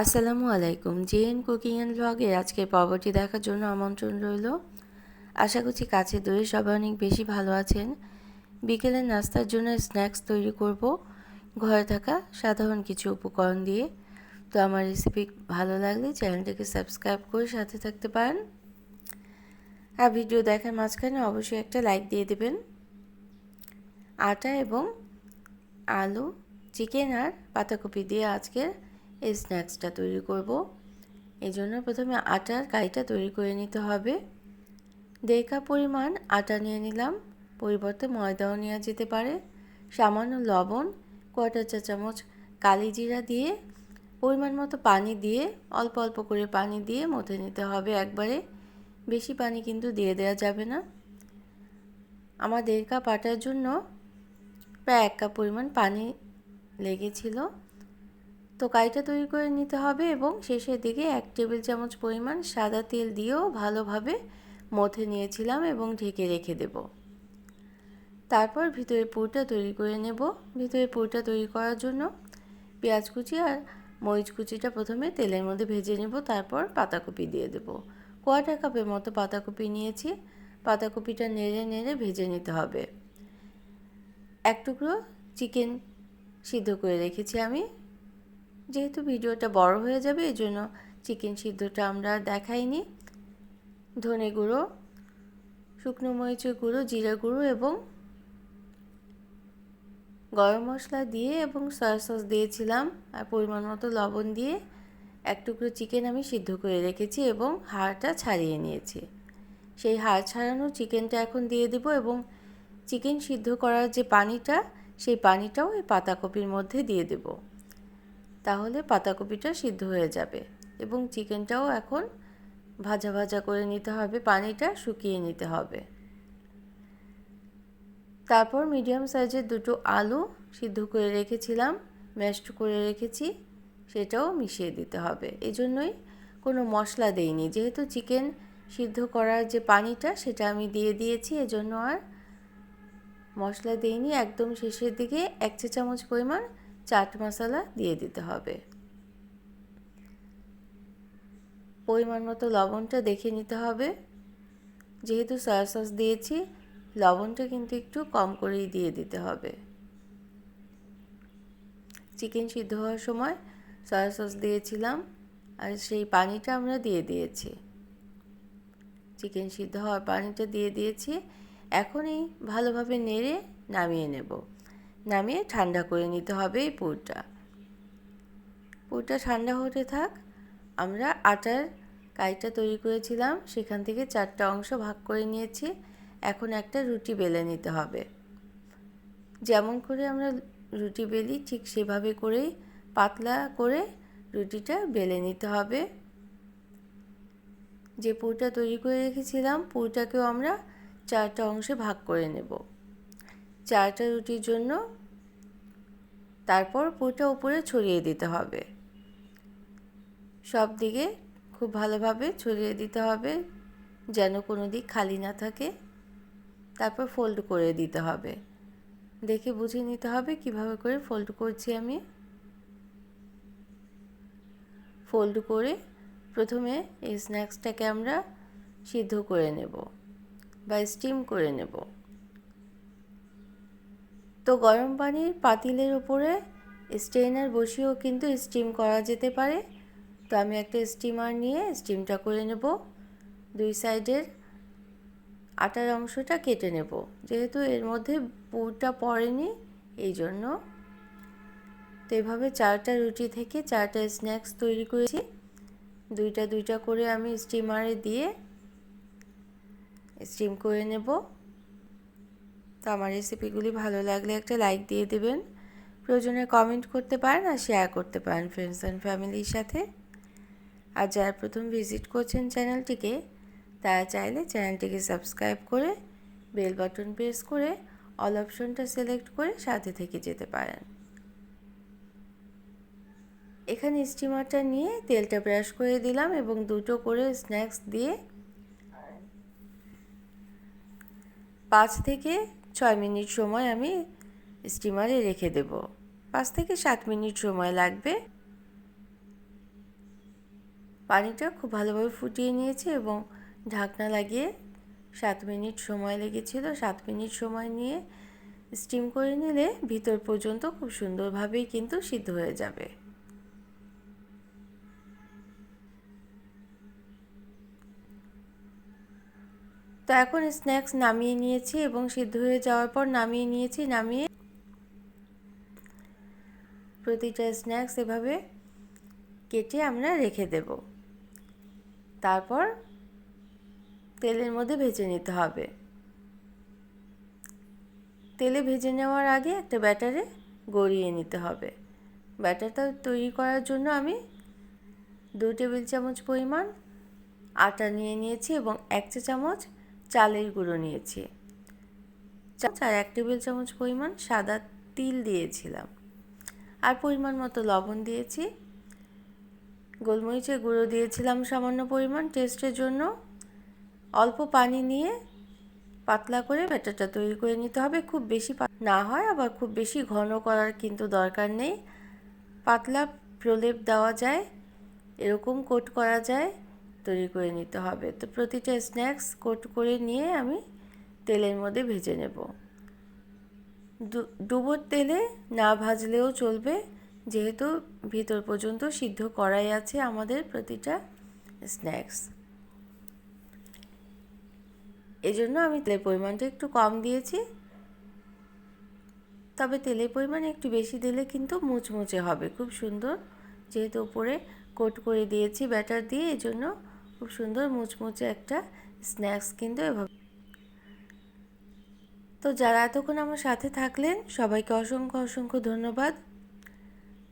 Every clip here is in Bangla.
আসসালামু আলাইকুম। জেএন কুকিং অ্যান্ড ব্লগের আজকের পর্বটি দেখার জন্য আমন্ত্রণ রইল। আশা করছি কাছে দূরে সবাই অনেক বেশি ভালো আছেন। বিকেলের নাস্তার জন্য স্ন্যাক্স তৈরি করব ঘরে থাকা সাধারণ কিছু উপকরণ দিয়ে। তো আমার রেসিপি ভালো লাগলে চ্যানেলটাকে সাবস্ক্রাইব করে সাথে থাকতে পারেন। আর ভিডিও দেখার মাঝখানে অবশ্যই একটা লাইক দিয়ে দেবেন। আটা এবং আলু, চিকেন আর পাতাকপি দিয়ে আজকের এই স্ন্যাক্সটা তৈরি করব। এই জন্য প্রথমে আটার কাইটা তৈরি করে নিতে হবে। 1.5 কাপ পরিমাণ আটা নিয়ে নিলাম, পরিবর্তে ময়দাও নেওয়া যেতে পারে। সামান্য লবণ, 1/4 চা চামচ কালি জিরা দিয়ে পরিমাণ মতো পানি দিয়ে অল্প অল্প করে পানি দিয়ে মথে নিতে হবে একবারে। বেশি পানি কিন্তু দিয়ে দেওয়া যাবে না। আমার 1.5 কাপ আটার জন্য প্রায় 1 কাপ পরিমাণ পানি লেগেছিল। তো কাইটা তৈরি করে নিতে হবে এবং শেষের দিকে 1 টেবিল চামচ পরিমাণ সাদা তেল দিয়েও ভালোভাবে মথে নিয়েছিলাম এবং ঢেকে রেখে দেব। তারপর ভিতরে পুরটা তৈরি করে নেব। ভিতরে পুরটা তৈরি করার জন্য পেঁয়াজ কুচি আর মরিচ কুচিটা প্রথমে তেলের মধ্যে ভেজে নেব, তারপর পাতাকপি দিয়ে দেব। 1/4 কাপের মতো পাতাকপি নিয়েছি। পাতাকপিটা নেড়ে নেড়ে ভেজে নিতে হবে। 1 টুকরো চিকেন সিদ্ধ করে রেখেছি আমি। যেহেতু ভিডিওটা বড় হয়ে যাবে এই জন্য চিকেন সিদ্ধটা আমরা দেখাইনি। ধনে গুঁড়ো, শুকনো মরিচের গুঁড়ো, জিরা গুঁড়ো এবং গরম মশলা দিয়ে এবং সয়া সস দিয়েছিলাম আর পরিমাণ মতো লবণ দিয়ে 1 টুকরো চিকেন আমি সিদ্ধ করে রেখেছি এবং হাড়টা ছাড়িয়ে নিয়েছি। সেই হাড় ছাড়ানো চিকেনটা এখন দিয়ে দেব এবং চিকেন সিদ্ধ করার যে পানিটা, সেই পানিটাও এই পাতাকপির মধ্যে দিয়ে দেব। তাহলে পাতাকপিটা সিদ্ধ হয়ে যাবে এবং চিকেনটাও এখন ভাজা ভাজা করে নিতে হবে, পানিটা শুকিয়ে নিতে হবে। তারপর মিডিয়াম সাইজের 2টো আলু সিদ্ধ করে রেখেছিলাম, ম্যাশড করে রেখেছি, সেটাও মিশিয়ে দিতে হবে। এই জন্যই কোনো মশলা দেইনি, যেহেতু চিকেন সিদ্ধ করার যে পানিটা সেটা আমি দিয়ে দিয়েছি, এজন্য আর মশলা দেইনি। একদম শেষের দিকে 1 চা চামচ পরিমাণ চাট মশলা দিয়ে দিতে হবে। পরিমাণ মতো লবণটা দেখে নিতে হবে। যেহেতু সয়া সস দিয়েছি, লবণটা কিন্তু একটু কম করেই দিয়ে দিতে হবে। চিকেন সিদ্ধ হওয়ার সময় সয়া সস দিয়েছিলাম আর সেই পানিটা আমরা দিয়ে দিয়েছি। চিকেন সিদ্ধ হওয়ার পানিটা দিয়ে দিয়েছি। এখন এই ভালোভাবে নেড়ে নামিয়ে নেব। নামিয়ে ঠান্ডা করে নিতে হবে এই পুরটা। পুরটা ঠান্ডা হতে থাক। আমরা আটার কাইটা তৈরি করেছিলাম, সেখান থেকে 4টা অংশ ভাগ করে নিয়েছি। এখন একটা রুটি বেলে নিতে হবে। যেমন করে আমরা রুটি বেলি ঠিক সেভাবে করেই পাতলা করে রুটিটা বেলে নিতে হবে। যে পুরটা তৈরি করে রেখেছিলাম, পুরটাকেও আমরা 4টা অংশে ভাগ করে নেব 4টা রুটির জন্য। তারপর পুরটা উপরে ছড়িয়ে দিতে হবে, সব দিকে খুব ভালোভাবে ছড়িয়ে দিতে হবে যেন কোনো দিক খালি না থাকে। তারপর ফোল্ড করে দিতে হবে। দেখে বুঝে নিতে হবে কিভাবে করে ফোল্ড করছি আমি। ফোল্ড করে প্রথমে এই স্ন্যাক্সটাকে আমরা সিদ্ধ করে নেব বা স্টিম করে নেব। তো গরম পানির পাতিলের উপরে স্ট্রেনার বসিয়েও কিন্তু স্টিম করা যেতে পারে। তো আমি একটা স্টিমার নিয়ে স্টিমটা করে নেব। 2 সাইডের আটার অংশটা কেটে নেব, যেহেতু এর মধ্যে পুরটা পড়েনি এই জন্য। তো এভাবে 4টা রুটি থেকে 4টা স্ন্যাক্স তৈরি করেছি। 2টা 2টা করে আমি স্টিমারে দিয়ে স্টিম করে নেব। তো আমার রেসিপিগুলি ভালো লাগলে একটা লাইক দিয়ে দেবেন। প্রয়োজনে কমেন্ট করতে পারেন আর শেয়ার করতে পারেন ফ্রেন্ডস অ্যান্ড ফ্যামিলির সাথে। আর যারা প্রথম ভিজিট করছেন চ্যানেলটিকে, তারা চাইলে চ্যানেলটিকে সাবস্ক্রাইব করে বেল বাটন প্রেস করে অল অপশনটা সিলেক্ট করে সাথে থেকে যেতে পারেন। এখানে স্টিমারটা নিয়ে তেলটা ব্রাশ করে দিলাম এবং 2টো করে স্ন্যাক্স দিয়ে 5 থেকে 6 মিনিট সময় আমি স্টিমারে রেখে দেব। 5 থেকে 7 মিনিট সময় লাগবে। পানিটা খুব ভালোভাবে ফুটিয়ে নিয়েছি এবং ঢাকনা লাগিয়ে 7 মিনিট সময় লেগেছিল। 7 মিনিট সময় নিয়ে স্টিম করে নিলে ভিতর পর্যন্ত খুব সুন্দরভাবেই কিন্তু সিদ্ধ হয়ে যাবে। তো এখন স্ন্যাক্স নামিয়ে নিয়েছি এবং সিদ্ধ হয়ে যাওয়ার পর নামিয়ে নিয়েছি। নামিয়ে প্রতিটা স্ন্যাক্স এভাবে কেটে আমরা রেখে দেব। তারপর তেলের মধ্যে ভেজে নিতে হবে। তেলে ভেজে নেওয়ার আগে একটা ব্যাটারে গড়িয়ে নিতে হবে। ব্যাটারটা তৈরি করার জন্য আমি 2 টেবিল চামচ পরিমাণ আটা নিয়ে নিয়েছি এবং 1 চা চামচ চালের গুঁড়ো নিয়েছি। আর 1 টেবিল চামচ পরিমাণ সাদা তিল দিয়েছিলাম। আর পরিমাণ মতো লবণ দিয়েছি। গোলমরিচের গুঁড়ো দিয়েছিলাম সামান্য পরিমাণ টেস্টের জন্য। অল্প পানি নিয়ে পাতলা করে ব্যাটারটা তৈরি করে নিতে হবে। খুব বেশি না হয়, আবার খুব বেশি ঘন করার কিন্তু দরকার নেই। পাতলা প্রলেপ দেওয়া যায়, এরকম কোট করা যায়, তৈরি করে নিতে হবে। তো প্রতিটা স্ন্যাক্স কোট করে নিয়ে আমি তেলের মধ্যে ভেজে নেব। ডুবো তেলে না ভাজলেও চলবে, যেহেতু ভিতর পর্যন্ত সিদ্ধ করাই আছে আমাদের প্রতিটা স্ন্যাক্স। এজন্য আমি তেলের পরিমাণটা একটু কম দিয়েছি। তবে তেলের পরিমাণ একটু বেশি দিলে কিন্তু মুচমুচে হবে, খুব সুন্দর। যেহেতু উপরে কোট করে দিয়েছি ব্যাটার দিয়ে, এজন্য খুব সুন্দর মুচমুচে একটা স্ন্যাক্স কিন্তু এভাবে। তো যারা এতক্ষণ আমার সাথে থাকলেন সবাইকে অসংখ্য অসংখ্য ধন্যবাদ।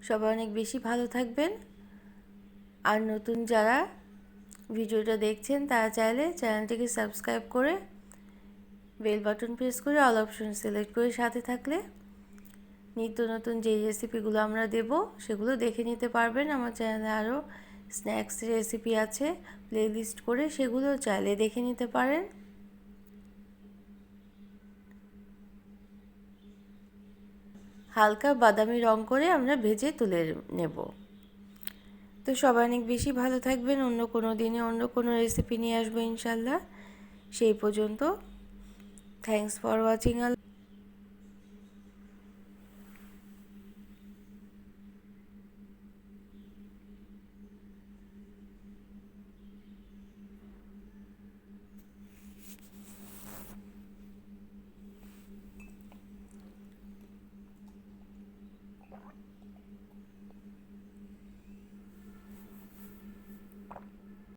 সবাই অনেক বেশি ভালো থাকবেন। আর নতুন যারা ভিডিওটা দেখছেন তারা চাইলে চ্যানেলটিকে সাবস্ক্রাইব করে বেল বাটন প্রেস করে অল অপশন সিলেক্ট করে সাথে থাকলে নিত্য নতুন যে রেসিপিগুলো আমরা দেব সেগুলো দেখে নিতে পারবেন। আমার চ্যানেলে আরও স্ন্যাক্স রেসিপি আছে, প্লেলিস্ট করে সেগুলো চাইলে দেখে নিতে পারেন। হালকা বাদামি রং করে আমরা ভেজে তুলে নেব। তো সবাই অনেক বেশি ভালো থাকবেন। অন্য কোনো দিনে অন্য কোনো রেসিপি নিয়ে আসবো ইনশাল্লাহ। সেই পর্যন্ত থ্যাঙ্কস ফর ওয়াচিং।